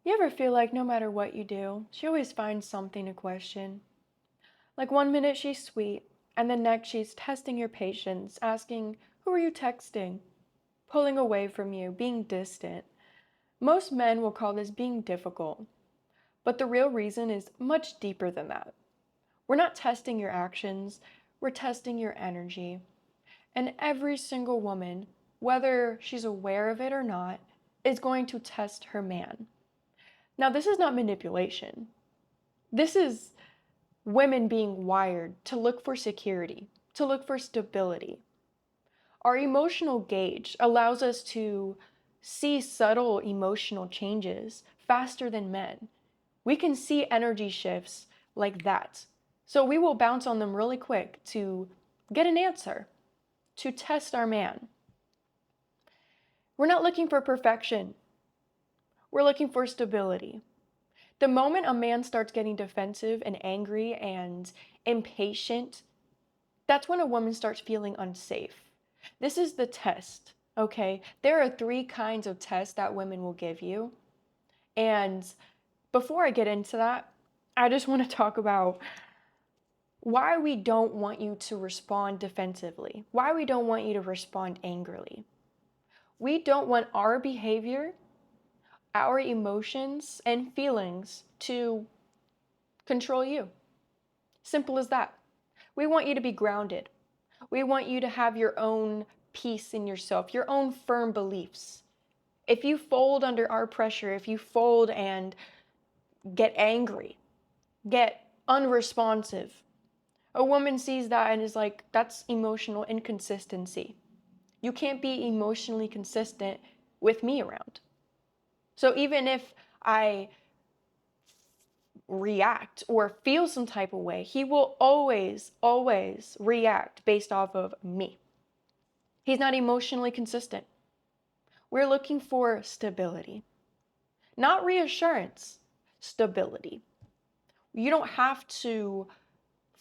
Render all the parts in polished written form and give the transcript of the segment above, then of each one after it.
You ever feel like no matter what you do, she always finds something to question? Like one minute she's sweet, and the next she's testing your patience, asking, "Who are you texting?" Pulling away from you, being distant. Most men will call this being difficult, but the real reason is much deeper than that. We're not testing your actions, we're testing your energy. And every single woman, whether she's aware of it or not, is going to test her man. Now, this is not manipulation. This is women being wired to look for security, to look for stability. Our emotional gauge allows us to see subtle emotional changes faster than men. We can see energy shifts like that. So we will bounce on them really quick to get an answer, to test our man. We're not looking for perfection. We're looking for stability. The moment a man starts getting defensive and angry and impatient, that's when a woman starts feeling unsafe. This is the test, okay? There are 3 kinds of tests that women will give you. And before I get into that, I just want to talk about why we don't want you to respond defensively, why we don't want you to respond angrily. We don't want our behavior, our emotions, and feelings to control you. Simple as that. We want you to be grounded. We want you to have your own peace in yourself, your own firm beliefs. If you fold under our pressure, if you fold and get angry, get unresponsive, a woman sees that and is like, that's emotional inconsistency. You can't be emotionally consistent with me around. So even if I react or feel some type of way, he will always react based off of me. He's not emotionally consistent. We're looking for stability, not reassurance, stability. You don't have to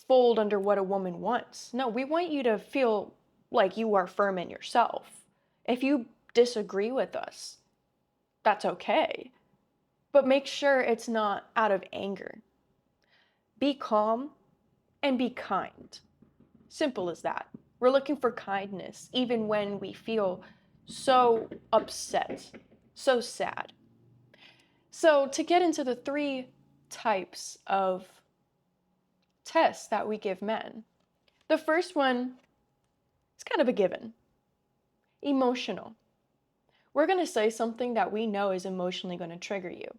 fold under what a woman wants. No, we want you to feel like you are firm in yourself. If you disagree with us, that's okay. But make sure it's not out of anger. Be calm and be kind. Simple as that. We're looking for kindness even when we feel so upset, so sad. So, to get into the 3 types of tests that we give men, the first one is kind of a given: emotional. We're going to say something that we know is emotionally going to trigger you.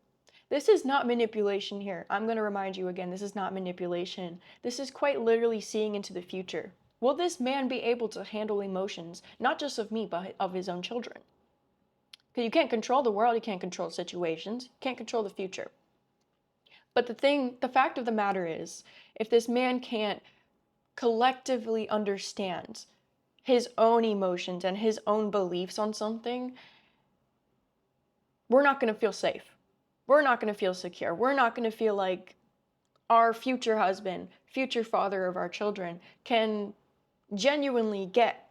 This is not manipulation here. I'm going to remind you again, this is not manipulation. This is quite literally seeing into the future. Will this man be able to handle emotions, not just of me, but of his own children? Because you can't control the world, you can't control situations, you can't control the future. But the fact of the matter is, if this man can't collectively understand his own emotions and his own beliefs on something, we're not going to feel safe. We're not going to feel secure. We're not going to feel like our future husband, future father of our children can genuinely get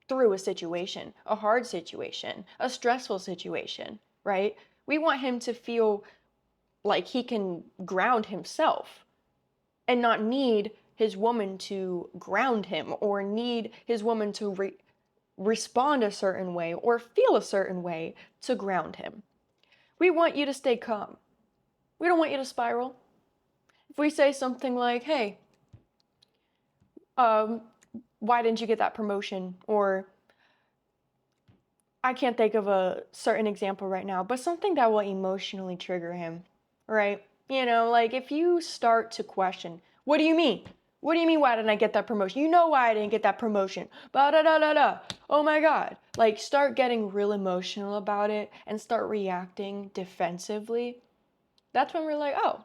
through a situation, a hard situation, a stressful situation, right? We want him to feel like he can ground himself and not need his woman to ground him or need his woman to respond a certain way or feel a certain way to ground him. We want you to stay calm. We don't want you to spiral. If we say something like, hey, um, why didn't you get that promotion? Or I can't think of a certain example right now, but something that will emotionally trigger him, right? Like if you start to question, what do you mean? What do you mean, why didn't I get that promotion? You know why I didn't get that promotion. Ba da da da da. Oh my God. Like start getting real emotional about it and start reacting defensively. That's when we're like, oh,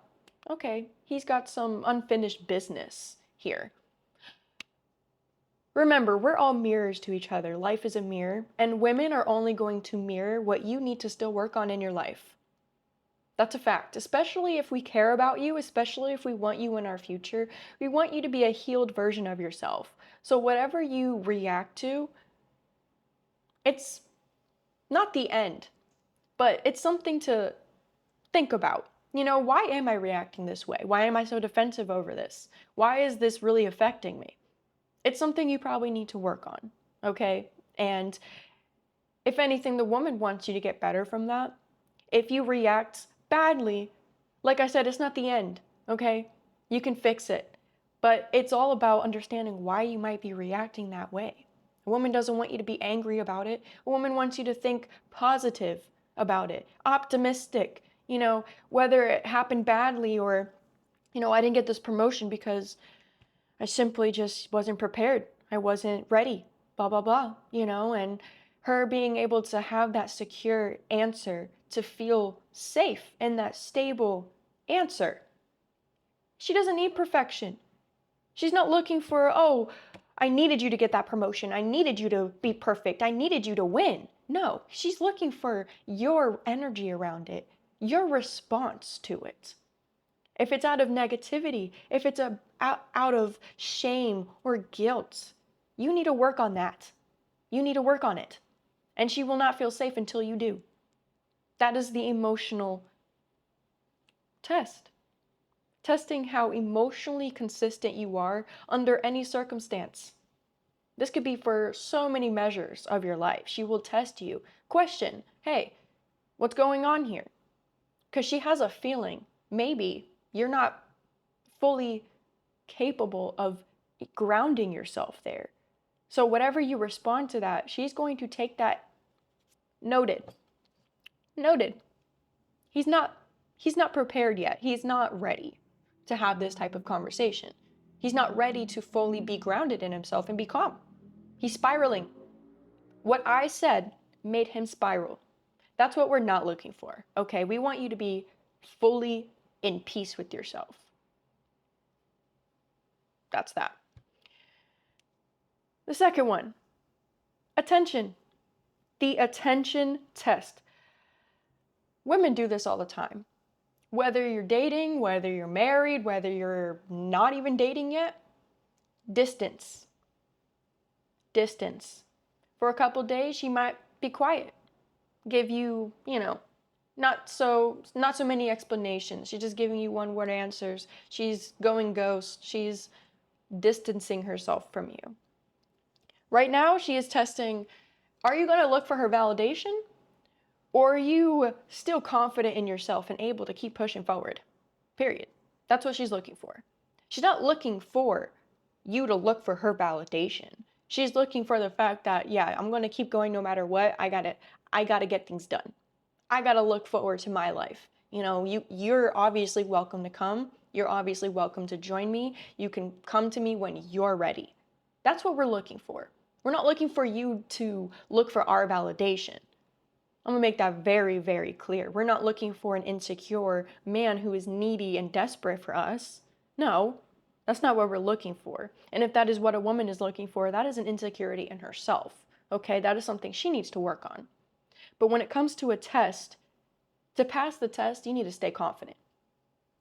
okay, he's got some unfinished business here. Remember, we're all mirrors to each other. Life is a mirror, and women are only going to mirror what you need to still work on in your life. That's a fact, especially if we care about you, especially if we want you in our future. We want you to be a healed version of yourself. So whatever you react to, it's not the end, but it's something to think about, why am I reacting this way? Why am I so defensive over this? Why is this really affecting me? It's something you probably need to work on, okay? And if anything, the woman wants you to get better from that. If you react badly, like I said, it's not the end, okay? You can fix it. But it's all about understanding why you might be reacting that way. A woman doesn't want you to be angry about it. A woman wants you to think positive about it, optimistic, whether it happened badly or, I didn't get this promotion because I simply just wasn't prepared. I wasn't ready, blah, blah, blah, and her being able to have that secure answer, to feel safe in that stable answer. She doesn't need perfection. She's not looking for, oh, I needed you to get that promotion. I needed you to be perfect. I needed you to win. No, she's looking for your energy around it, your response to it. If it's out of negativity, if it's out of shame or guilt, you need to work on that. You need to work on it. And she will not feel safe until you do. That is the emotional test. Testing how emotionally consistent you are under any circumstance. This could be for so many measures of your life. She will test you. Question, hey, what's going on here? Because she has a feeling maybe you're not fully capable of grounding yourself there. So whatever you respond to that, she's going to take that. Noted. He's not prepared yet. He's not ready to have this type of conversation. He's not ready to fully be grounded in himself and be calm. He's spiraling. What I said made him spiral. That's what we're not looking for, okay? We want you to be fully in peace with yourself. That's that. The second one, attention. The attention test. Women do this all the time. Whether you're dating, whether you're married, whether you're not even dating yet, distance. For a couple days, she might be quiet, give you, not so many explanations. She's just giving you one-word answers. She's going ghost. She's distancing herself from you. Right now, she is testing, are you going to look for her validation? Or are you still confident in yourself and able to keep pushing forward? Period. That's what she's looking for. She's not looking for you to look for her validation. She's looking for the fact that, yeah, I'm going to keep going no matter what. I got to get things done. I got to look forward to my life. You're obviously welcome to come. You're obviously welcome to join me. You can come to me when you're ready. That's what we're looking for. We're not looking for you to look for our validation. I'm gonna make that very, very clear. We're not looking for an insecure man who is needy and desperate for us. No, that's not what we're looking for. And if that is what a woman is looking for, that is an insecurity in herself. Okay, that is something she needs to work on. But when it comes to a test, to pass the test, you need to stay confident.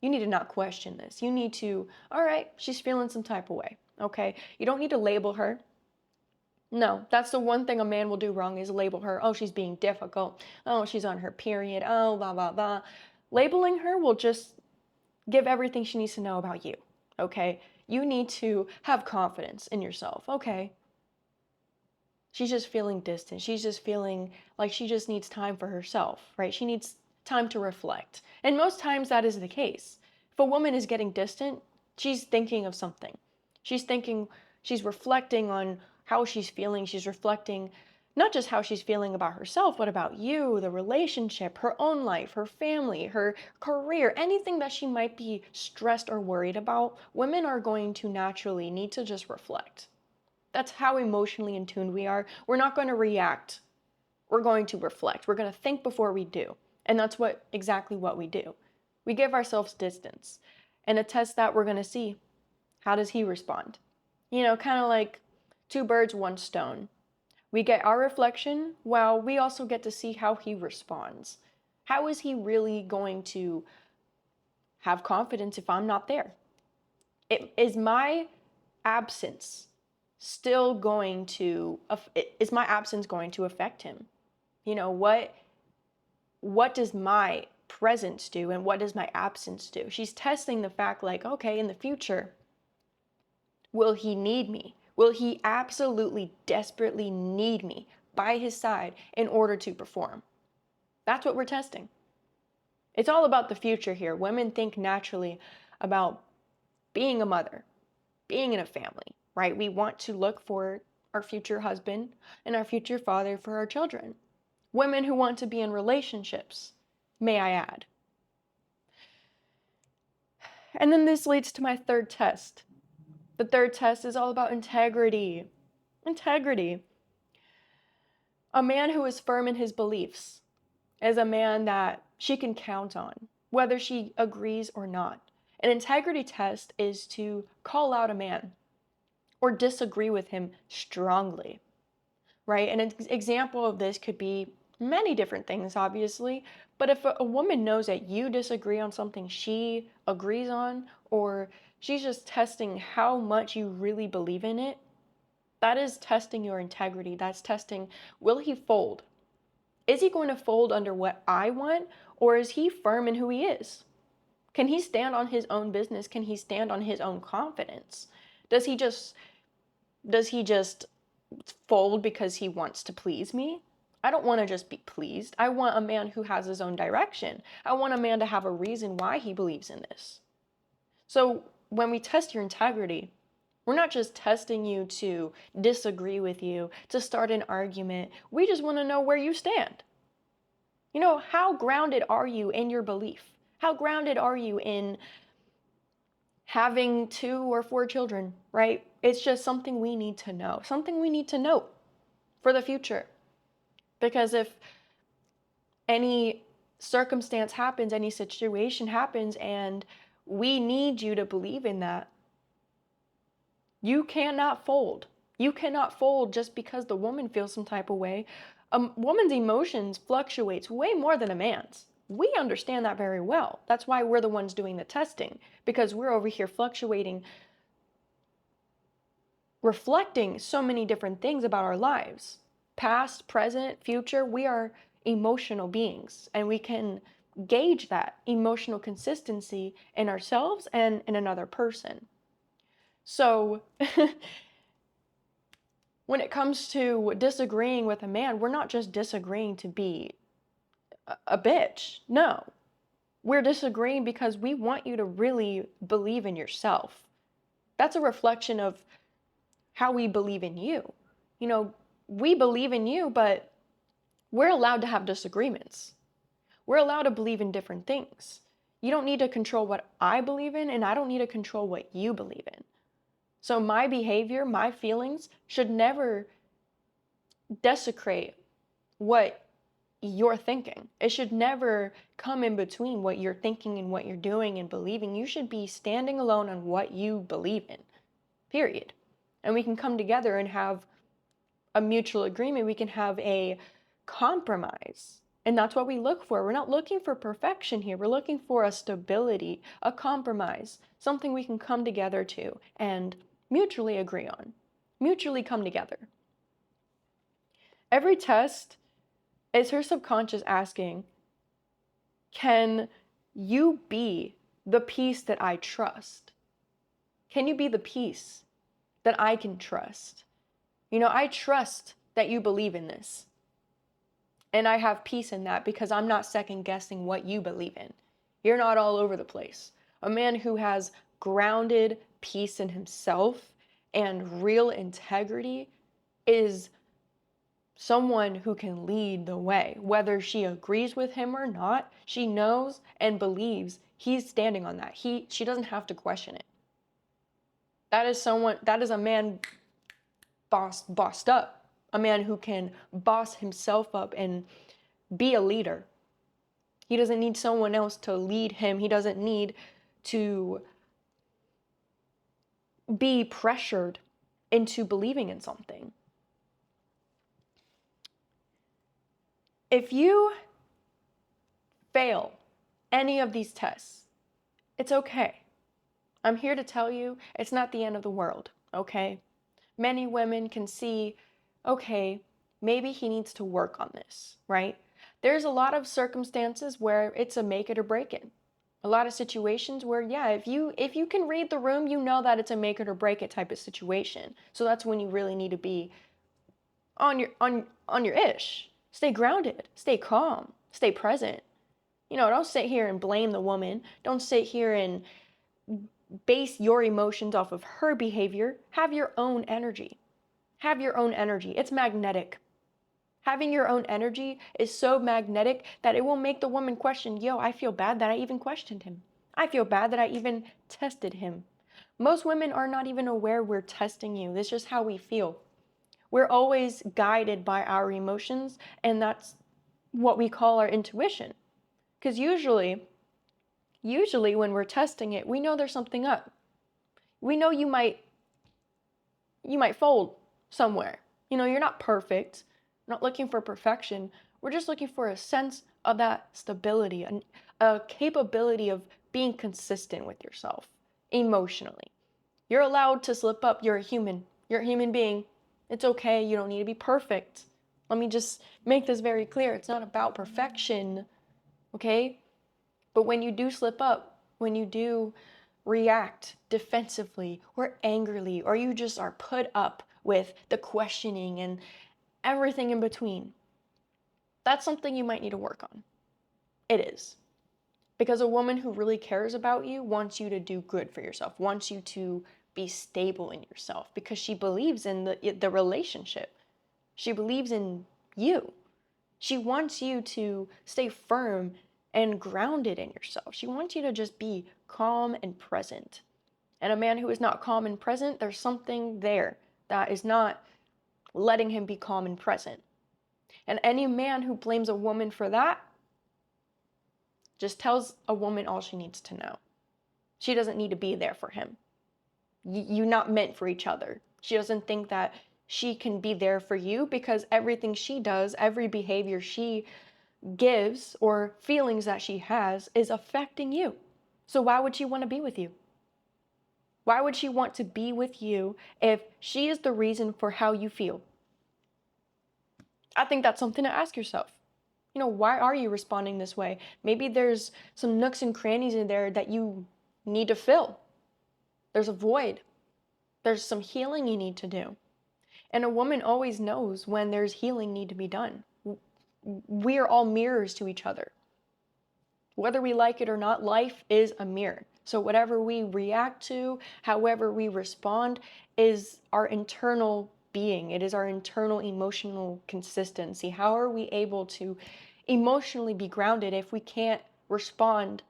You need to not question this. You need to, all right, she's feeling some type of way. Okay, you don't need to label her. No, that's the one thing a man will do wrong is label her. Oh, she's being difficult. Oh, she's on her period. Oh, blah, blah, blah. Labeling her will just give everything she needs to know about you, okay? You need to have confidence in yourself, okay? She's just feeling distant. She's just feeling like she just needs time for herself, right? She needs time to reflect. And most times that is the case. If a woman is getting distant, she's thinking of something. She's reflecting on how she's feeling. She's reflecting not just how she's feeling about herself, but about you, the relationship, her own life, her family, her career, anything that she might be stressed or worried about. Women are going to naturally need to just reflect. That's how emotionally in tune we are. We're not going to react. We're going to reflect. We're going to think before we do. And that's exactly what we do. We give ourselves distance. And a test that we're going to see, how does he respond? Kind of like two birds, one stone. We get our reflection while we also get to see how he responds. How is he really going to have confidence if I'm not there? Is my absence going to affect him? What does my presence do and what does my absence do? She's testing the fact like, okay, in the future, will he need me? Will he absolutely desperately need me by his side in order to perform? That's what we're testing. It's all about the future here. Women think naturally about being a mother, being in a family, right? We want to look for our future husband and our future father for our children. Women who want to be in relationships, may I add. And then this leads to my third test. The third test is all about integrity. Integrity. A man who is firm in his beliefs is a man that she can count on, whether she agrees or not. An integrity test is to call out a man or disagree with him strongly, right? An example of this could be many different things, obviously, but if a woman knows that you disagree on something she agrees on, or she's just testing how much you really believe in it, that is testing your integrity. That's testing, will he fold? Is he going to fold under what I want, or is he firm in who he is? Can he stand on his own business? Can he stand on his own confidence? Does he just fold because he wants to please me? I don't want to just be pleased. I want a man who has his own direction. I want a man to have a reason why he believes in this. So when we test your integrity, we're not just testing you to disagree with you, to start an argument. We just want to know where you stand. You know, how grounded are you in your belief? How grounded are you in having 2 or 4 children, right? It's just something we need to know, something we need to know for the future. Because if any circumstance happens, any situation happens, and we need you to believe in that, you cannot fold. You cannot fold just because the woman feels some type of way. A woman's emotions fluctuates way more than a man's. We understand that very well. That's why we're the ones doing the testing, because we're over here fluctuating, reflecting so many different things about our lives. Past, present, future, we are emotional beings, and we can gauge that emotional consistency in ourselves and in another person. So when it comes to disagreeing with a man, we're not just disagreeing to be a bitch. No, we're disagreeing because we want you to really believe in yourself. That's a reflection of how we believe in you. You know, we believe in you, but we're allowed to have disagreements. We're allowed to believe in different things. You don't need to control what I believe in, and I don't need to control what you believe in. So my behavior, my feelings should never desecrate what you're thinking. It should never come in between what you're thinking and what you're doing and believing. You should be standing alone on what you believe in, period. And we can come together and have a mutual agreement. We can have a compromise. And that's what we look for. We're not looking for perfection here. We're looking for a stability, a compromise, something we can come together to and mutually agree on, mutually come together. Every test is her subconscious asking, can you be the peace that I trust? Can you be the peace that I can trust? You know, I trust that you believe in this. And I have peace in that because I'm not second guessing what you believe in. You're not all over the place. A man who has grounded peace in himself and real integrity is someone who can lead the way. Whether she agrees with him or not, she knows and believes he's standing on that. She doesn't have to question it. That is a man bossed up. A man who can boss himself up and be a leader. He doesn't need someone else to lead him. He doesn't need to be pressured into believing in something. If you fail any of these tests, it's okay. I'm here to tell you it's not the end of the world, okay? Many women can see, okay, maybe he needs to work on this, right? There's a lot of circumstances where it's a make it or break it. A lot of situations where, yeah, if you can read the room, you know that it's a make it or break it type of situation. So that's when you really need to be on your ish. Stay grounded, stay calm, stay present. Don't sit here and blame the woman. Don't sit here and base your emotions off of her behavior. Have your own energy. Have your own energy. It's magnetic. Having your own energy is so magnetic that it will make the woman question, yo, I feel bad that I even questioned him. I feel bad that I even tested him. Most women are not even aware we're testing you. This is just how we feel. We're always guided by our emotions, and that's what we call our intuition. Because usually when we're testing it, we know there's something up. We know you might fold somewhere. You're not perfect. We're not looking for perfection. We're just looking for a sense of that stability, a capability of being consistent with yourself emotionally. You're allowed to slip up. You're a human. You're a human being. It's okay. You don't need to be perfect. Let me just make this very clear. It's not about perfection, okay? But when you do slip up, when you do react defensively or angrily, or you just are put up with the questioning and everything in between, that's something you might need to work on. It is. Because a woman who really cares about you wants you to do good for yourself, wants you to be stable in yourself, because she believes in the relationship. She believes in you. She wants you to stay firm and grounded in yourself. She wants you to just be calm and present. And a man who is not calm and present, there's something there that is not letting him be calm and present. And any man who blames a woman for that just tells a woman all she needs to know. She doesn't need to be there for him. You're not meant for each other. She doesn't think that she can be there for you because everything she does, every behavior she gives or feelings that she has is affecting you. So why would she want to be with you? Why would she want to be with you if she is the reason for how you feel? I think that's something to ask yourself. Why are you responding this way? Maybe there's some nooks and crannies in there that you need to fill. There's a void. There's some healing you need to do. And a woman always knows when there's healing need to be done. We are all mirrors to each other. Whether we like it or not, life is a mirror. So whatever we react to, however we respond, is our internal being. It is our internal emotional consistency. How are we able to emotionally be grounded if we can't respond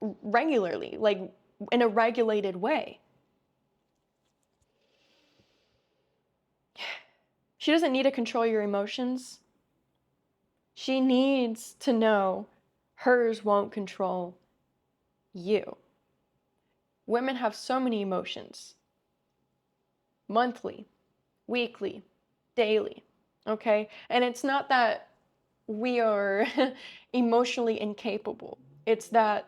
regularly, like in a regulated way? She doesn't need to control your emotions. She needs to know hers won't control you. Women have so many emotions. Monthly, weekly, daily, okay? And it's not that we are emotionally incapable. It's that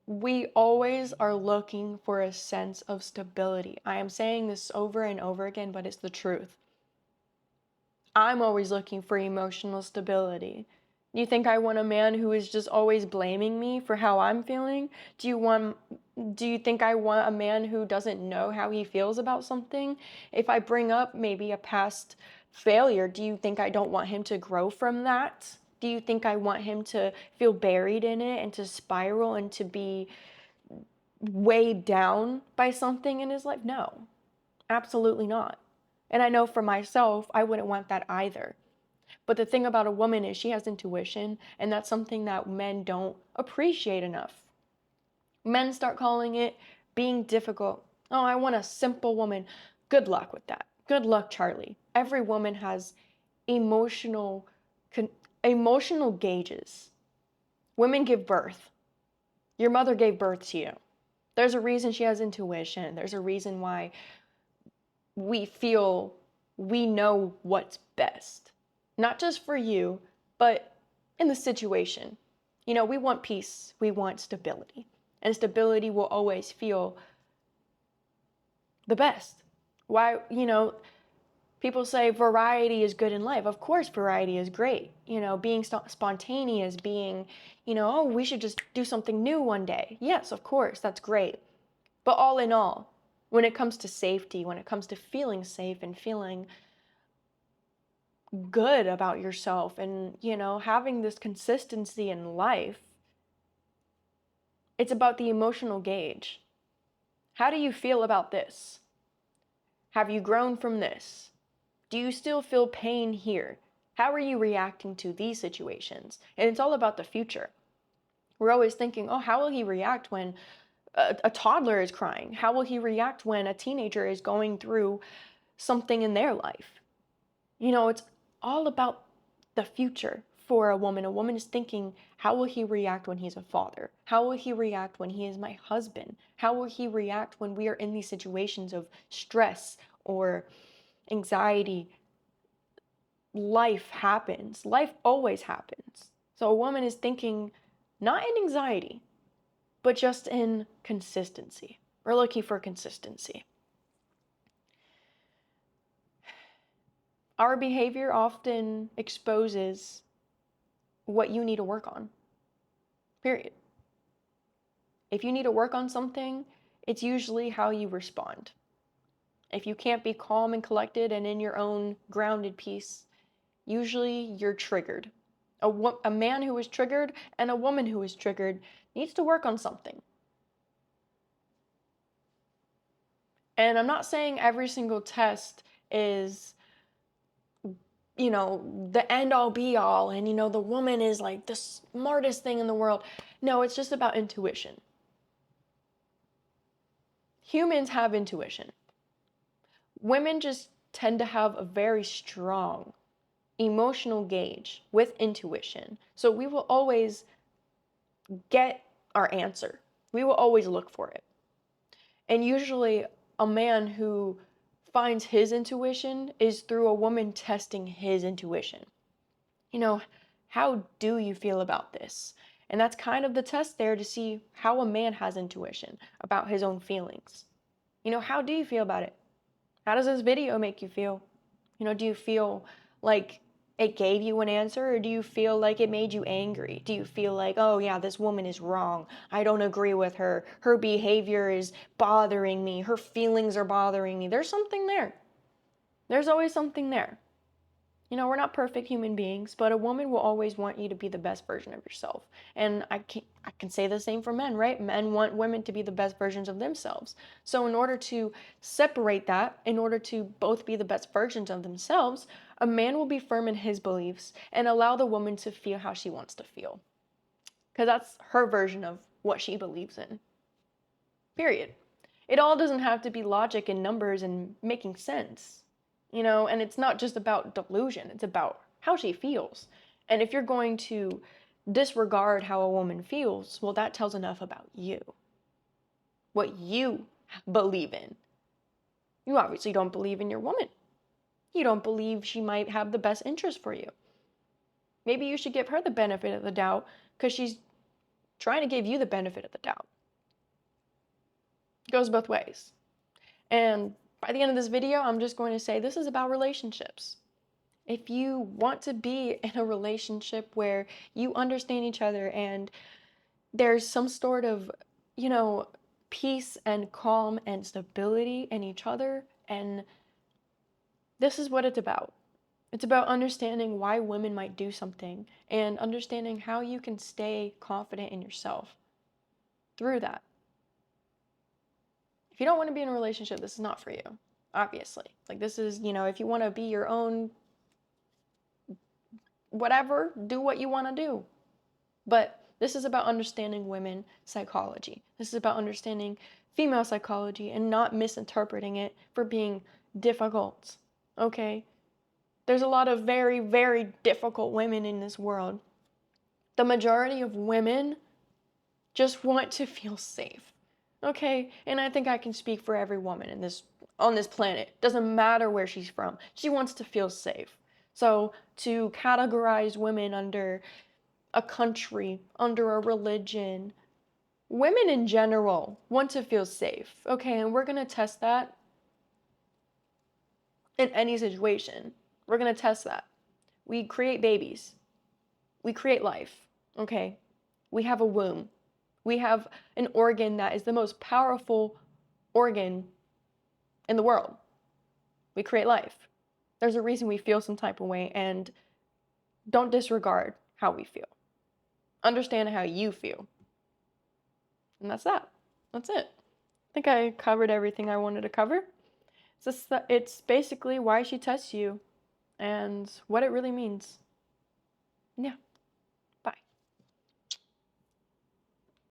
we always are looking for a sense of stability. I am saying this over and over again, but it's the truth. I'm always looking for emotional stability. You think I want a man who is just always blaming me for how I'm feeling? Do you think I want a man who doesn't know how he feels about something? If I bring up maybe a past failure, do you think I don't want him to grow from that? Do you think I want him to feel buried in it and to spiral and to be weighed down by something in his life? No, absolutely not. And I know for myself, I wouldn't want that either. But the thing about a woman is she has intuition, and that's something that men don't appreciate enough. Men start calling it being difficult. Oh, I want a simple woman. Good luck with that. Good luck, Charlie. Every woman has emotional gauges. Women give birth. Your mother gave birth to you. There's a reason she has intuition. There's a reason why we feel we know what's best. Not just for you, but in the situation. We want peace. We want stability. And stability will always feel the best. Why, People say variety is good in life. Of course, variety is great. Being spontaneous, being, oh, we should just do something new one day. Yes, of course, that's great. But all in all, when it comes to safety, when it comes to feeling safe and feeling good about yourself and, having this consistency in life, it's about the emotional gauge. How do you feel about this? Have you grown from this? Do you still feel pain here? How are you reacting to these situations? And it's all about the future. We're always thinking, oh, how will he react when a toddler is crying? How will he react when a teenager is going through something in their life? It's all about the future for a woman. A woman is thinking, how will he react when he's a father? How will he react when he is my husband? How will he react when we are in these situations of stress or anxiety? Life happens. Life always happens. So a woman is thinking not in anxiety, but just in consistency. We're looking for consistency. Our behavior often exposes what you need to work on. Period. If you need to work on something, it's usually how you respond. If you can't be calm and collected and in your own grounded peace, usually you're triggered. A man who is triggered and a woman who is triggered needs to work on something. And I'm not saying every single test is, the end all be all and, the woman is like the smartest thing in the world. No, it's just about intuition. Humans have intuition. Women just tend to have a very strong emotional gauge with intuition. So we will always get our answer. We will always look for it. And usually a man who finds his intuition is through a woman testing his intuition. How do you feel about this? And that's kind of the test there to see how a man has intuition about his own feelings. How do you feel about it? How does this video make you feel? Do you feel like it gave you an answer, or do you feel like it made you angry? Do you feel like, oh yeah, this woman is wrong. I don't agree with her. Her behavior is bothering me. Her feelings are bothering me. There's something there. There's always something there. We're not perfect human beings, but a woman will always want you to be the best version of yourself. And I can say the same for men, right? Men want women to be the best versions of themselves. So in order to separate that, in order to both be the best versions of themselves, a man will be firm in his beliefs and allow the woman to feel how she wants to feel. Because that's her version of what she believes in. Period. It all doesn't have to be logic and numbers and making sense. And it's not just about delusion, it's about how she feels. And if you're going to disregard how a woman feels, well, that tells enough about you. What you believe in. You obviously don't believe in your woman. You don't believe she might have the best interest for you. Maybe you should give her the benefit of the doubt because she's trying to give you the benefit of the doubt. It goes both ways. And by the end of this video, I'm just going to say this is about relationships. If you want to be in a relationship where you understand each other and there's some sort of, peace and calm and stability in each other, and this is what it's about. It's about understanding why women might do something and understanding how you can stay confident in yourself through that. If you don't want to be in a relationship, this is not for you, obviously. Like this is, if you want to be your own whatever, do what you want to do. But this is about understanding women psychology. This is about understanding female psychology and not misinterpreting it for being difficult, okay? There's a lot of very, very difficult women in this world. The majority of women just want to feel safe, okay? And I think I can speak for every woman on this planet. Doesn't matter where she's from. She wants to feel safe. So to categorize women under a country, under a religion, women in general want to feel safe, okay? And we're gonna test that in any situation. We're going to test that. We create babies. We create life, okay? We have a womb. We have an organ that is the most powerful organ in the world. We create life. There's a reason we feel some type of way, and don't disregard how we feel. Understand how you feel. And that's that. That's it. I think I covered everything I wanted to cover. It's basically why she tests you and what it really means. Yeah.